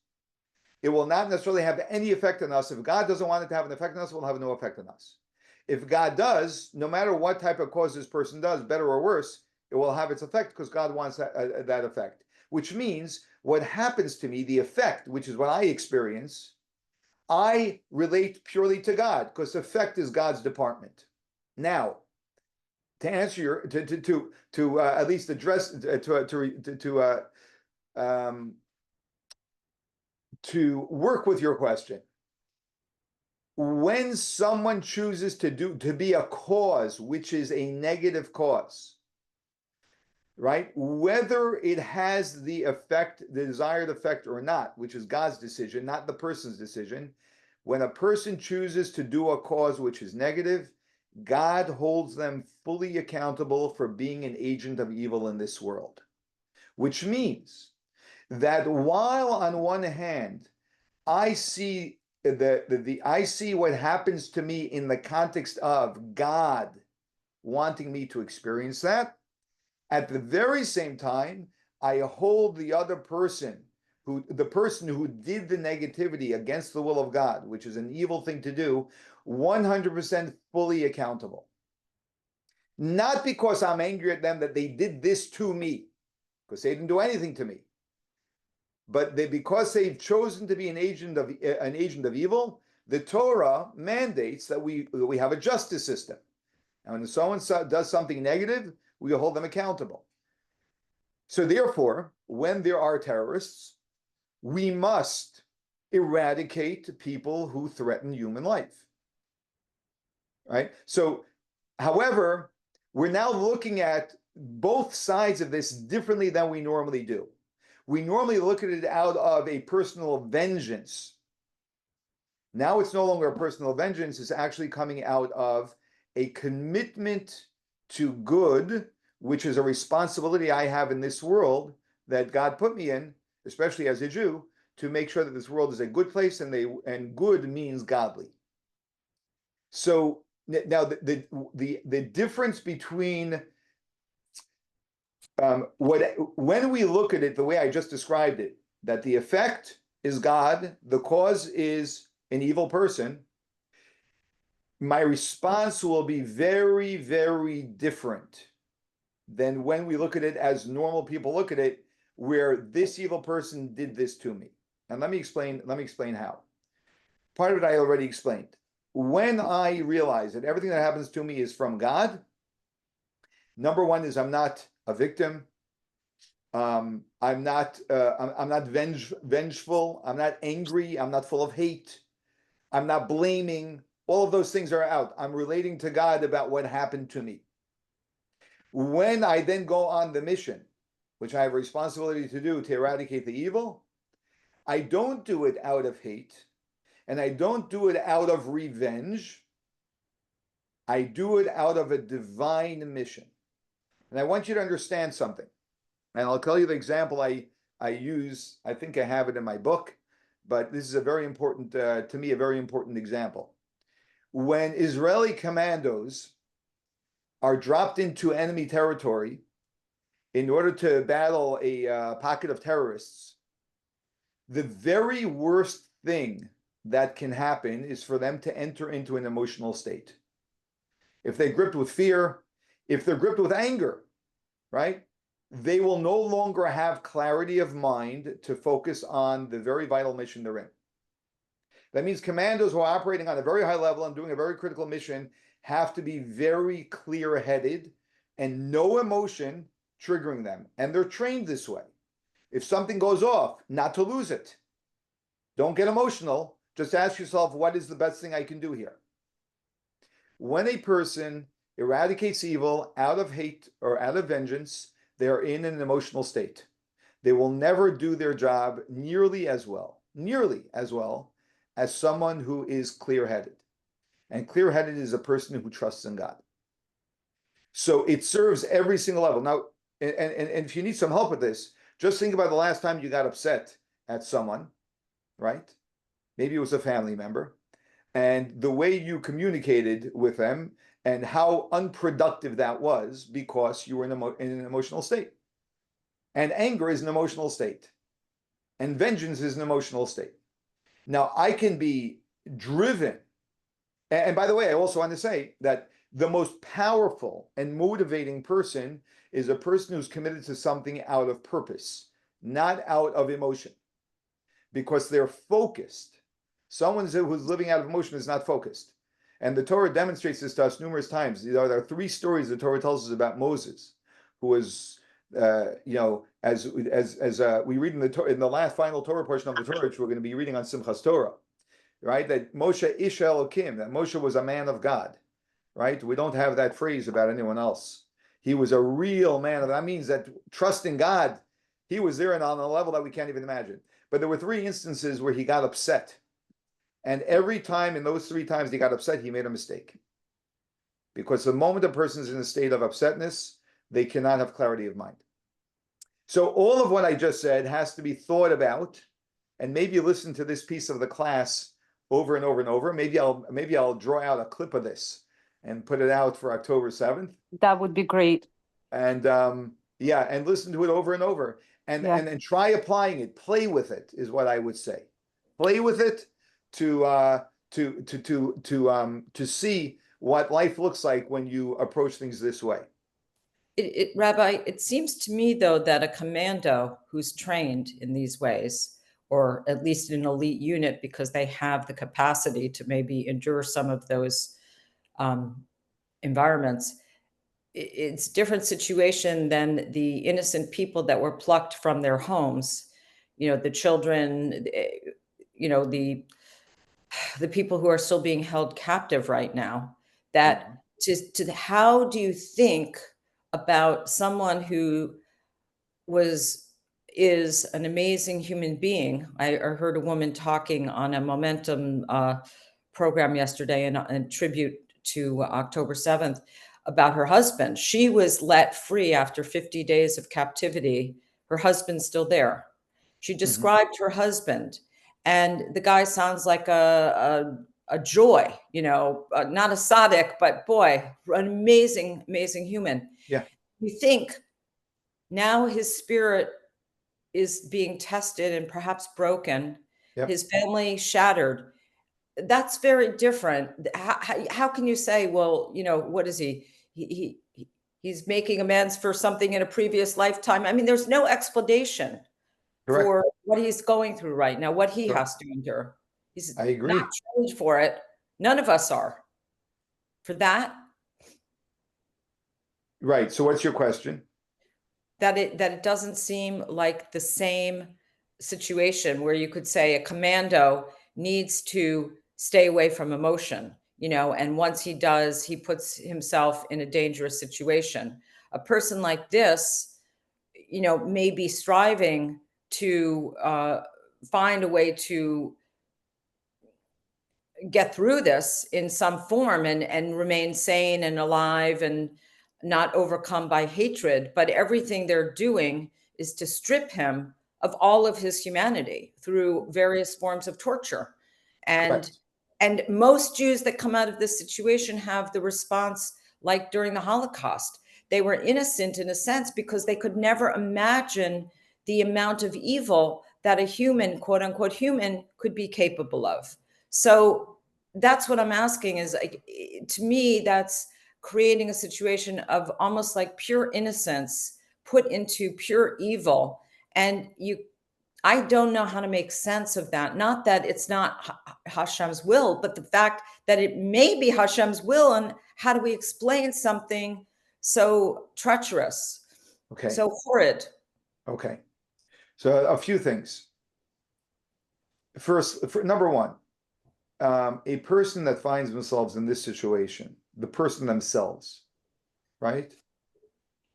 it will not necessarily have any effect on us. If God doesn't want it to have an effect on us, it will have no effect on us. If God does, no matter what type of cause this person does, better or worse, it will have its effect because God wants that effect. Which means what happens to me, the effect, which is what I experience, I relate purely to God because effect is God's department. Now, to answer your, to at least address, to work with your question, when someone chooses to be a cause, which is a negative cause, right? Whether it has the effect, the desired effect or not, which is God's decision, not the person's decision. When a person chooses to do a cause which is negative, God holds them fully accountable for being an agent of evil in this world. Which means that while on one hand, I see I see what happens to me in the context of God wanting me to experience that. At the very same time, I hold the other person, the person who did the negativity against the will of God, which is an evil thing to do, 100% fully accountable. Not because I'm angry at them that they did this to me, because they didn't do anything to me, but because they've chosen to be an agent of evil. The Torah mandates that we have a justice system, and when someone does something negative, we hold them accountable. So therefore, when there are terrorists, we must eradicate people who threaten human life, right? So, however, we're now looking at both sides of this differently than we normally do. We normally look at it out of a personal vengeance. Now it's no longer a personal vengeance, it's actually coming out of a commitment to good, which is a responsibility I have in this world that God put me in, especially as a Jew, to make sure that this world is a good place, and good means godly. So now the difference between when we look at it the way I just described it, that the effect is God, the cause is an evil person, my response will be very, very different than when we look at it as normal people look at it, where this evil person did this to me. And let me explain how. Part of it I already explained. When I realize that everything that happens to me is from God, number one is I'm not a victim. I'm not vengeful. I'm not angry. I'm not full of hate. I'm not blaming. All of those things are out. I'm relating to God about what happened to me. When I then go on the mission, which I have a responsibility to do to eradicate the evil, I don't do it out of hate, and I don't do it out of revenge. I do it out of a divine mission. And I want you to understand something. And I'll tell you the example I use. I think I have it in my book, but this is a very important, to me, a very important example. When Israeli commandos are dropped into enemy territory in order to battle a pocket of terrorists, the very worst thing that can happen is for them to enter into an emotional state. If they're gripped with fear, If they're gripped with anger, right, they will no longer have clarity of mind to focus on the very vital mission they're in. That means commandos who are operating on a very high level and doing a very critical mission have to be very clear-headed and no emotion triggering them. And they're trained this way. If something goes off, not to lose it. Don't get emotional. Just ask yourself, what is the best thing I can do here? When a person eradicates evil out of hate or out of vengeance, they are in an emotional state. They will never do their job nearly as well as someone who is clear-headed. And clear-headed is a person who trusts in God. So it serves every single level. Now, and if you need some help with this, just think about the last time you got upset at someone, right? Maybe it was a family member, and the way you communicated with them and how unproductive that was because you were in an emotional state. And anger is an emotional state. And vengeance is an emotional state. Now, I can be driven. And by the way, I also want to say that the most powerful and motivating person is a person who's committed to something out of purpose, not out of emotion, because they're focused. Someone who's living out of emotion is not focused. And the Torah demonstrates this to us numerous times. There are 3 stories the Torah tells us about Moses, who was, as we read in the last final Torah portion of the Torah, which we're going to be reading on Simchas Torah, right? That Moshe Ish Elokim, that Moshe was a man of God, right? We don't have that phrase about anyone else. He was a real man of, that means that trusting God, he was there and on a level that we can't even imagine. But there were 3 instances where he got upset. And every time in those 3 times he got upset, he made a mistake. Because the moment a person is in a state of upsetness, they cannot have clarity of mind. So all of what I just said has to be thought about, and maybe listen to this piece of the class over and over and over. Maybe I'll draw out a clip of this and put it out for October 7th. That would be great. And and listen to it over and over, and try applying it. Play with it is what I would say. Play with it to see what life looks like when you approach things this way. Rabbi, it seems to me, though, that a commando who's trained in these ways, or at least an elite unit, because they have the capacity to maybe endure some of those environments, it's a different situation than the innocent people that were plucked from their homes, the children, the people who are still being held captive right now. That how do you think about someone who is an amazing human being? I heard a woman talking on a Momentum program yesterday in tribute to October 7th about her husband. She was let free after 50 days of captivity. Her husband's still there. She described her husband, and the guy sounds like a joy, not a tzaddik, but boy, an amazing, amazing human. Yeah. You think now his spirit is being tested and perhaps broken, his family shattered. That's very different. How can you say, well, what is he? He's making amends for something in a previous lifetime. I mean, there's no explanation for what he's going through right now, what he has to endure. I agree. Not trained for it. None of us are. For that. Right. So what's your question? That it doesn't seem like the same situation where you could say a commando needs to stay away from emotion, and once he does, he puts himself in a dangerous situation. A person like this, may be striving to find a way to get through this in some form and remain sane and alive and not overcome by hatred. But everything they're doing is to strip him of all of his humanity through various forms of torture. And most Jews that come out of this situation have the response like during the Holocaust. They were innocent in a sense because they could never imagine the amount of evil that a human, quote unquote human, could be capable of. So that's what I'm asking is, to me, that's creating a situation of almost like pure innocence put into pure evil. And I don't know how to make sense of that. Not that it's not Hashem's will, but the fact that it may be Hashem's will. And how do we explain something so treacherous, Okay. so horrid? Okay. So a few things. First, number one, a person that finds themselves in this situation, the person themselves, right?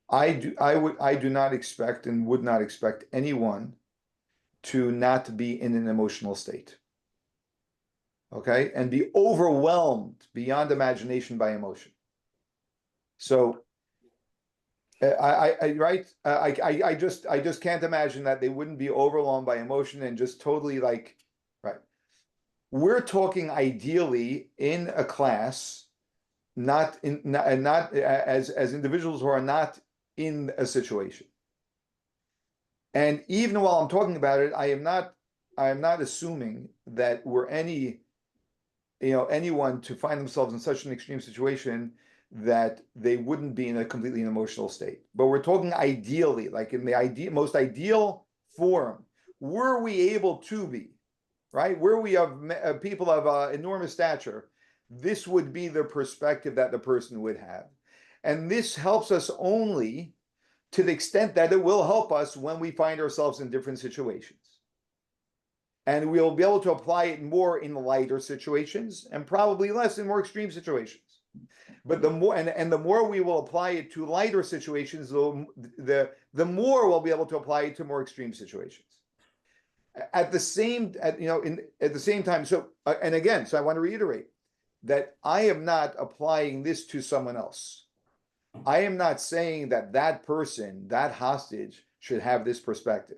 I do not expect and would not expect anyone to not be in an emotional state. Okay, and be overwhelmed beyond imagination by emotion. So I just can't imagine that they wouldn't be overwhelmed by emotion and just totally like, right. We're talking ideally in a class, not as individuals who are not in a situation. And even while I'm talking about it, I am not assuming that we're anyone to find themselves in such an extreme situation that they wouldn't be in a completely emotional state. But we're talking ideally, like in the most ideal form, were we able to be, right? Were we of people of enormous stature, this would be the perspective that the person would have. And this helps us only to the extent that it will help us when we find ourselves in different situations. And we'll be able to apply it more in lighter situations and probably less in more extreme situations. But the more and the more we will apply it to lighter situations, the more we'll be able to apply it to more extreme situations. At the same time. So and again, so I want to reiterate that I am not applying this to someone else. I am not saying that person, that hostage, should have this perspective.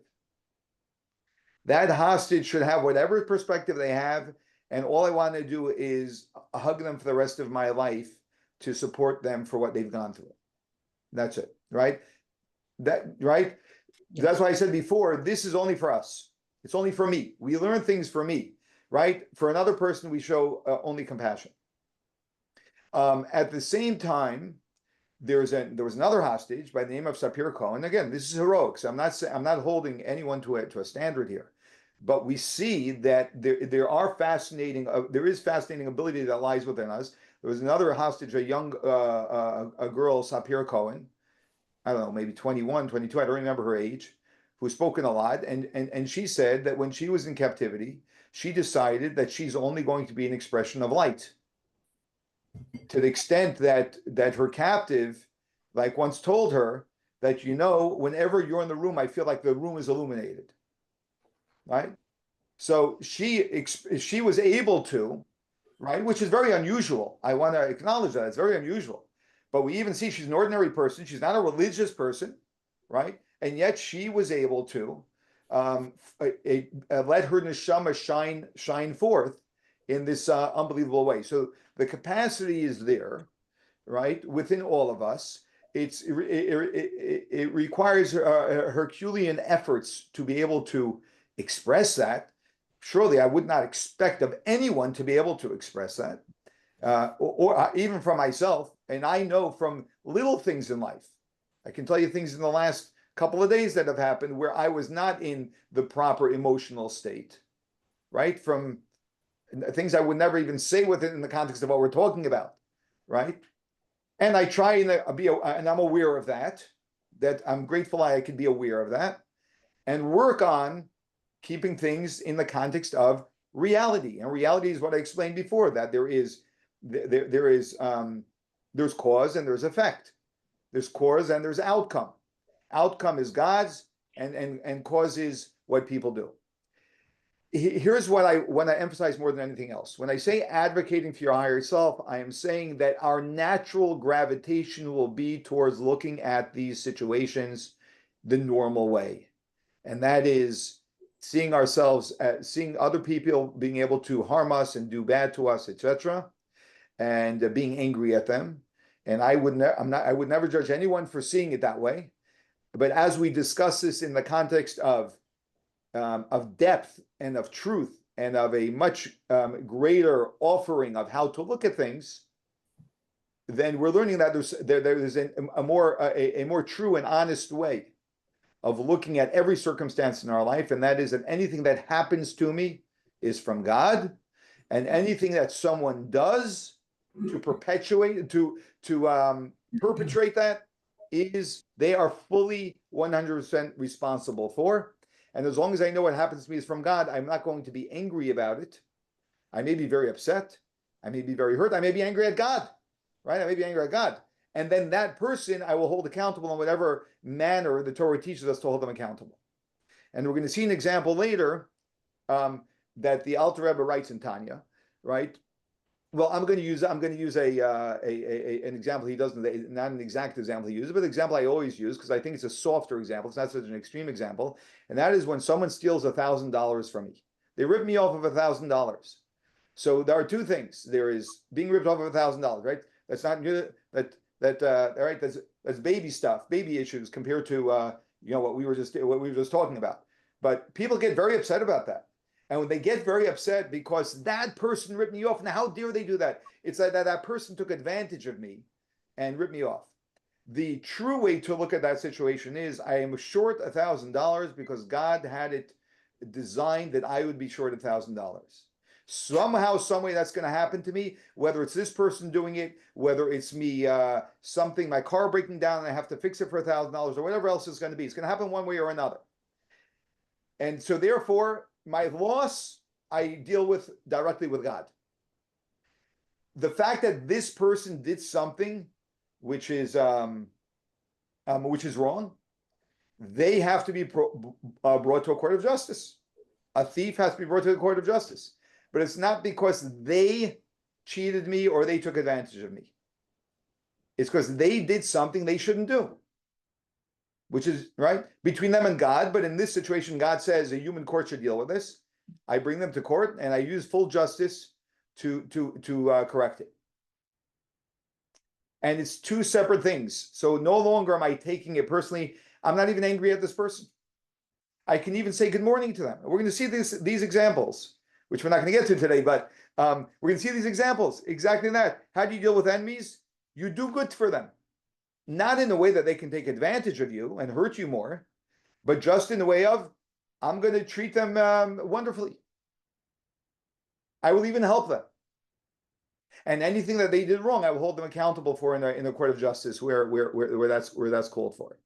That hostage should have whatever perspective they have, and all I want to do is hug them for the rest of my life to support them for what they've gone through. That's it, right? That's why I said before, this is only for us. It's only for me. We learn things for me, right? For another person, we show only compassion. At the same time, there was another hostage by the name of Sapir Cohen. Again, this is heroic. So I'm not holding anyone to a standard here, but we see that there is fascinating ability that lies within us. There was another hostage, a young a girl, Sapir Cohen, I don't know, maybe 21, 22, I don't remember her age, who's spoken a lot, and she said that when she was in captivity, she decided that she's only going to be an expression of light. To the extent that her captive, like, once told her that, whenever you're in the room, I feel like the room is illuminated, right? So she was able to, right, which is very unusual. I want to acknowledge that it's very unusual. But we even see she's an ordinary person. She's not a religious person, right? And yet she was able to let her neshama shine forth in this unbelievable way. So the capacity is there, right, within all of us. It requires Herculean efforts to be able to express that. Surely I would not expect of anyone to be able to express that, or even from myself. And I know from little things in life, I can tell you things in the last couple of days that have happened where I was not in the proper emotional state, right? From things I would never even say within the context of what we're talking about, right? And I try and I'm aware of that I'm grateful I can be aware of that and work on keeping things in the context of reality. And reality is what I explained before, that there's cause and there's effect. There's cause and there's outcome. Outcome is God's, and cause is what people do. Here's what I want to emphasize more than anything else. When I say advocating for your higher self, I am saying that our natural gravitation will be towards looking at these situations the normal way. And that is seeing ourselves, seeing other people being able to harm us and do bad to us, etc., and being angry at them. And I would never judge anyone for seeing it that way. But as we discuss this in the context of depth and of truth and of a much greater offering of how to look at things, then we're learning that there's a more true and honest way of looking at every circumstance in our life, and that is that anything that happens to me is from God, and anything that someone does to perpetuate, to perpetrate that, is they are fully 100% responsible for. And as long as I know what happens to me is from God, I'm not going to be angry about it. I may be very upset. I may be very hurt. I may be angry at God, right? I may be angry at God. And then that person I will hold accountable in whatever manner the Torah teaches us to hold them accountable. And we're going to see an example later that the Alter Rebbe writes in Tanya, right? Well, I'm going to use an example he doesn't, not an exact example he uses, but an example I always use because I think it's a softer example. It's not such an extreme example, and that is when someone steals $1,000 from me. They rip me off of $1,000. So there are two things. There is being ripped off of $1,000, right? That's not right. That's baby stuff, baby issues compared to what we were just talking about. But people get very upset about that. And when they get very upset because that person ripped me off, now how dare they do that? It's like that person took advantage of me and ripped me off. The true way to look at that situation is I am short $1,000 because God had it designed that I would be short $1,000. Somehow, some way that's going to happen to me, whether it's this person doing it, whether it's me, my car breaking down and I have to fix it for $1,000 or whatever else it's going to be. It's going to happen one way or another. And so therefore, my loss, I deal with directly with God. The fact that this person did something which is wrong, they have to be brought to a court of justice. A thief has to be brought to the court of justice. But it's not because they cheated me or they took advantage of me. It's because they did something they shouldn't do, which is right between them and God. But in this situation, God says a human court should deal with this. I bring them to court and I use full justice to correct it. And it's two separate things. So no longer am I taking it personally. I'm not even angry at this person. I can even say good morning to them. We're going to see these examples, which we're not going to get to today, but we're going to see these examples. Exactly that. How do you deal with enemies? You do good for them. Not in a way that they can take advantage of you and hurt you more, but just in the way of, I'm going to treat them wonderfully. I will even help them. And anything that they did wrong, I will hold them accountable for in a court of justice where that's called for.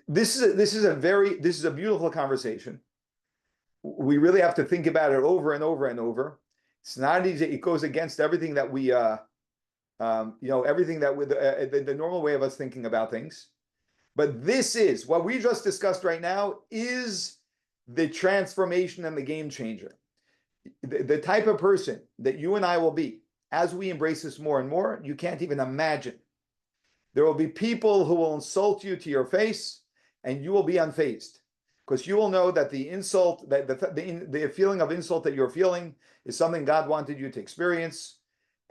This is a beautiful conversation. We really have to think about it over and over and over. It's not easy. It goes against everything that we everything that with the normal way of us thinking about things. But this is what we just discussed right now is the transformation and the game changer. The type of person that you and I will be as we embrace this more and more, you can't even imagine. There will be people who will insult you to your face and you will be unfazed because you will know that the insult, that the feeling of insult that you're feeling is something God wanted you to experience.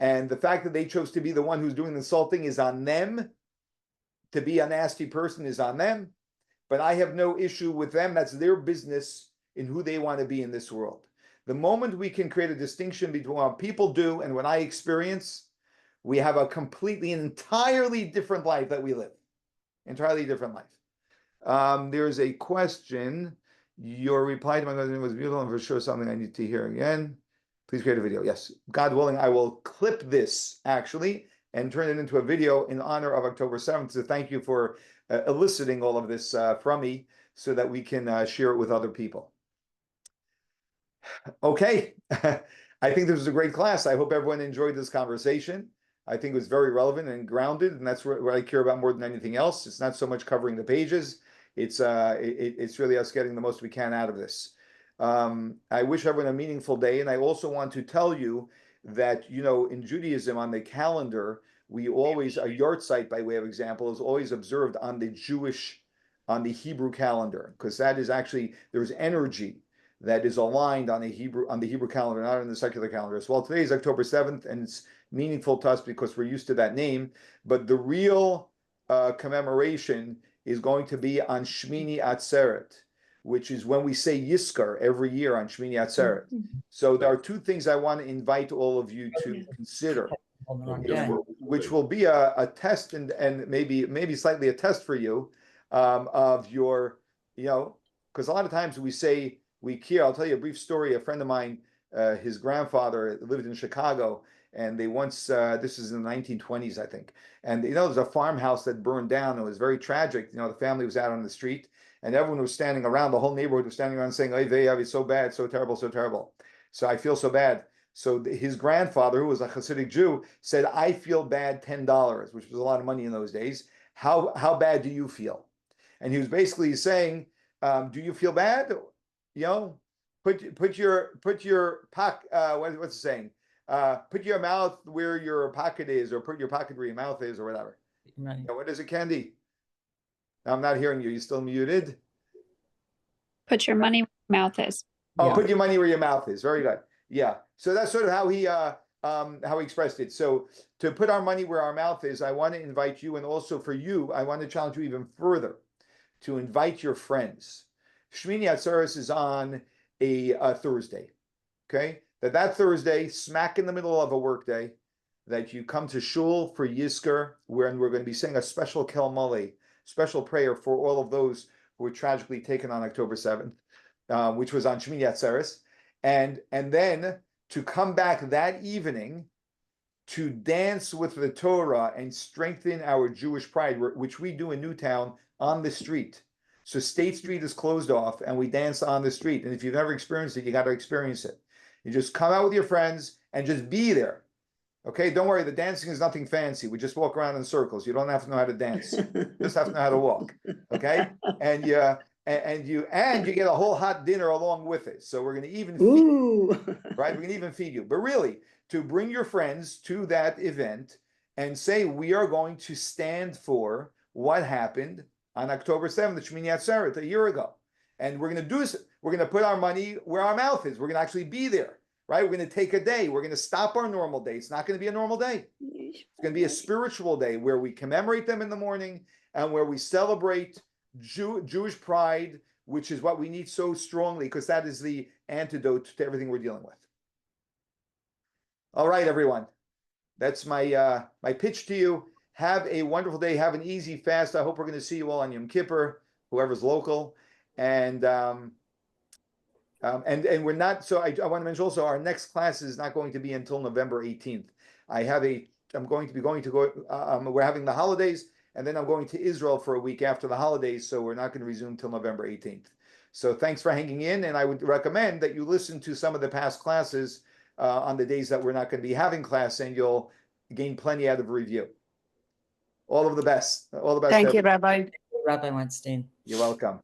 And the fact that they chose to be the one who's doing the insulting is on them. To be a nasty person is on them. But I have no issue with them. That's their business in who they want to be in this world. The moment we can create a distinction between what people do and what I experience, we have a completely and entirely different life that we live. Entirely different life. There's a question. Your reply to my question was beautiful and for sure something I need to hear again. Please create a video. Yes, God willing, I will clip this actually and turn it into a video in honor of October 7th. So thank you for eliciting all of this from me so that we can share it with other people. Okay, I think this was a great class. I hope everyone enjoyed this conversation. I think it was very relevant and grounded, and that's what I care about more than anything else. It's not so much covering the pages. It's really us getting the most we can out of this. I wish everyone a meaningful day, and I also want to tell you that, in Judaism on the calendar, we always, a yahrzeit by way of example, is always observed on the Hebrew calendar, because that is actually, there's energy that is aligned on the Hebrew calendar, not on the secular calendar. So, well, today is October 7th, and it's meaningful to us because we're used to that name, but the real commemoration is going to be on Shmini Atzeret, which is when we say Yiskar every year on Shmini Atzeret. So there are two things I want to invite all of you to consider. On the wrong which day. which will be a test and maybe slightly a test for you of your, because a lot of times we say we care. I'll tell you a brief story. A friend of mine, his grandfather lived in Chicago, and they once, this is in the 1920s, I think, and there's a farmhouse that burned down. It was very tragic. The family was out on the street, and everyone was standing around. The whole neighborhood was standing around saying, "Oy vey, it's so bad, so terrible, so terrible." So I feel so bad. So his grandfather, who was a Hasidic Jew, said, "I feel bad, $10, which was a lot of money in those days. How bad do you feel?" And he was basically saying, "Do you feel bad? Put your pocket. What's it saying? Put your mouth where your pocket is, or put your pocket where your mouth is, or whatever." Right. What is it, Candy? I'm not hearing you. You still muted? Put your money where your mouth is. Oh, Yeah. put your money where your mouth is. Very good. Yeah. So that's sort of how he expressed it. So to put our money where our mouth is, I want to invite you, and also for you, I want to challenge you even further to invite your friends. Shmini Atzeres is on a Thursday. Okay, that Thursday, smack in the middle of a workday, that you come to shul for Yizkor, where we're going to be saying a special Kel Mali, special prayer for all of those who were tragically taken on October 7th, which was on Shmini Atzeres, and then to come back that evening to dance with the Torah and strengthen our Jewish pride, which we do in Newtown on the street. So State Street is closed off, and we dance on the street. And if you've never experienced it, you got to experience it. You just come out with your friends and just be there. Okay, don't worry. The dancing is nothing fancy. We just walk around in circles. You don't have to know how to dance. You just have to know how to walk. Okay, and you get a whole hot dinner along with it. So we're going to even feed you, right? We're going to even feed you. But really, to bring your friends to that event and say we are going to stand for what happened on October 7th, the Shmini Atzeret, a year ago, and we're going to do this. We're going to put our money where our mouth is. We're going to actually be there. Right? We're going to take a day. We're going to stop our normal day. It's not going to be a normal day. It's going to be a spiritual day where we commemorate them in the morning and where we celebrate Jewish pride, which is what we need so strongly, because that is the antidote to everything we're dealing with. All right, everyone. That's my pitch to you. Have a wonderful day. Have an easy fast. I hope we're going to see you all on Yom Kippur, whoever's local. And we're not, so I want to mention also our next class is not going to be until November 18th. I'm going to be going to go, we're having the holidays, and then I'm going to Israel for a week after the holidays, so we're not going to resume till November 18th. So thanks for hanging in, and I would recommend that you listen to some of the past classes on the days that we're not going to be having class, and you'll gain plenty out of review. All of the best. All the best. Thank you, Rabbi. Rabbi Weinstein. You're welcome.